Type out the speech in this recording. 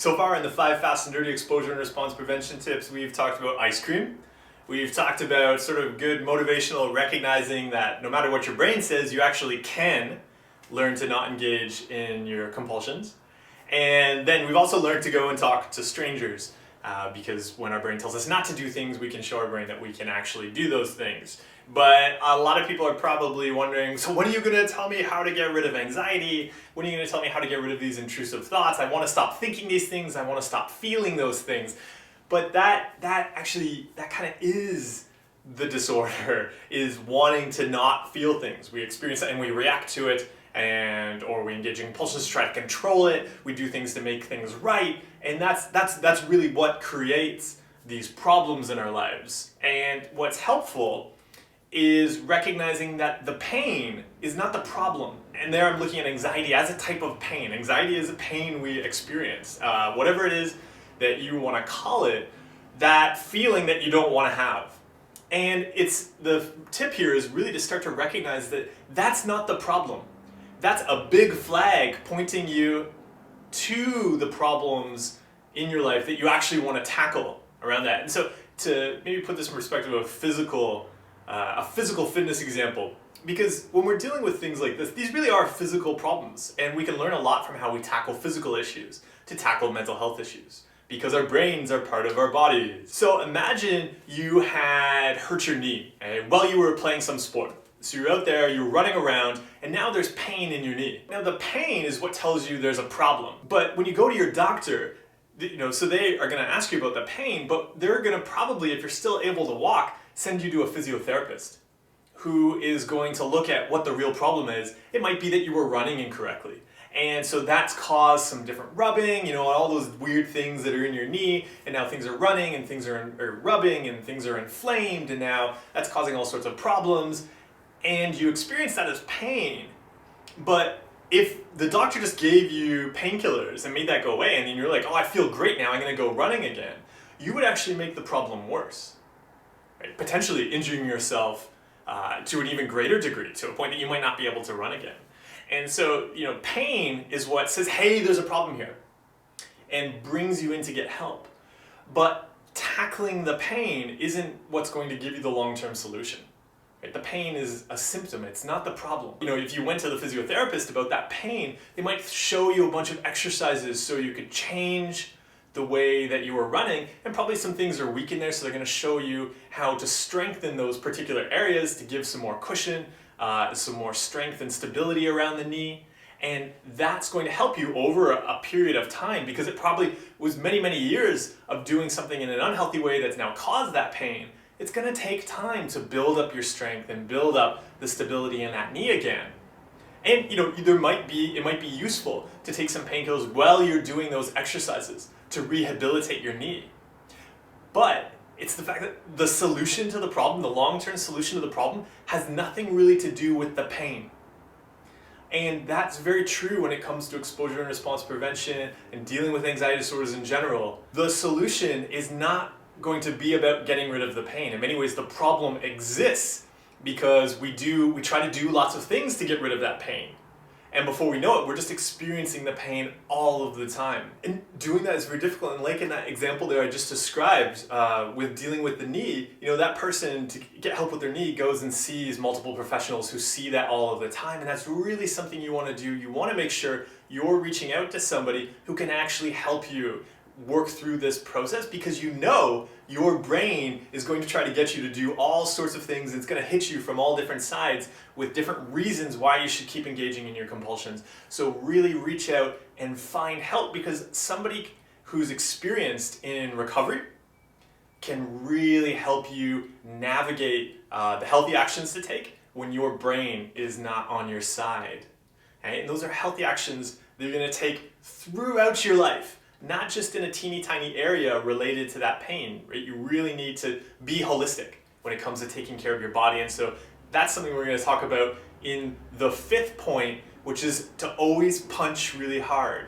So far in the 5 fast and dirty exposure and response prevention tips, we've talked about ice cream. We've talked about sort of good motivational recognizing that no matter what your brain says, you actually can learn to not engage in your compulsions. And then we've also learned to go and talk to strangers because when our brain tells us not to do things, we can show our brain that we can actually do those things. But a lot of people are probably wondering, so when are you going to tell me how to get rid of anxiety? When are you going to tell me how to get rid of these intrusive thoughts? I want to stop thinking these things. I want to stop feeling those things. But that kind of is the disorder, is wanting to not feel things. We experience it and we react to it, or we engage in compulsions to try to control it. We do things to make things right, and that's really what creates these problems in our lives. And what's helpful is recognizing that the pain is not the problem. And there I'm looking at anxiety as a type of pain. Anxiety is a pain we experience. Whatever it is that you want to call it, that feeling that you don't want to have. And the tip here is really to start to recognize that that's not the problem. That's a big flag pointing you to the problems in your life that you actually want to tackle around that. And so to maybe put this in perspective of a physical fitness example, because when we're dealing with things like this, these really are physical problems, and we can learn a lot from how we tackle physical issues to tackle mental health issues, because our brains are part of our bodies. So imagine you had hurt your knee while you were playing some sport. So you're out there, you're running around, and now there's pain in your knee. Now the pain is what tells you there's a problem. But when you go to your doctor, so they are going to ask you about the pain, but they're going to probably, if you're still able to walk, send you to a physiotherapist who is going to look at what the real problem is. It might be that you were running incorrectly. And so that's caused some different rubbing, all those weird things that are in your knee, and now things are running and things are rubbing and things are inflamed, and now that's causing all sorts of problems. And you experience that as pain. But if the doctor just gave you painkillers and made that go away, and then you're like, oh, I feel great now, I'm going to go running again, you would actually make the problem worse. Right? Potentially injuring yourself to an even greater degree, to a point that you might not be able to run again. And so, pain is what says, hey, there's a problem here, and brings you in to get help. But tackling the pain isn't what's going to give you the long-term solution. Right? The pain is a symptom, it's not the problem. If you went to the physiotherapist about that pain, they might show you a bunch of exercises so you could change the way that you were running, and probably some things are weak in there, so they're going to show you how to strengthen those particular areas to give some more cushion, some more strength and stability around the knee. And that's going to help you over a period of time, because it probably was many, many years of doing something in an unhealthy way that's now caused that pain. It's going to take time to build up your strength and build up the stability in that knee again. And it might be useful to take some painkillers while you're doing those exercises to rehabilitate your knee. But it's the fact that the solution to the problem, the long-term solution to the problem, has nothing really to do with the pain. And that's very true when it comes to exposure and response prevention and dealing with anxiety disorders in general. The solution is not going to be about getting rid of the pain. In many ways, the problem exists because we try to do lots of things to get rid of that pain. And before we know it, we're just experiencing the pain all of the time. And doing that is very difficult. And like in that example there I just described with dealing with the knee, that person, to get help with their knee, goes and sees multiple professionals who see that all of the time. And that's really something you want to do. You want to make sure you're reaching out to somebody who can actually help you work through this process, because your brain is going to try to get you to do all sorts of things. It's going to hit you from all different sides with different reasons why you should keep engaging in your compulsions. So really reach out and find help, because somebody who's experienced in recovery can really help you navigate the healthy actions to take when your brain is not on your side. Okay? And those are healthy actions that you're going to take throughout your life, not just in a teeny tiny area related to that pain, right? You really need to be holistic when it comes to taking care of your body. And so that's something we're going to talk about in the 5th point, which is to always punch really hard.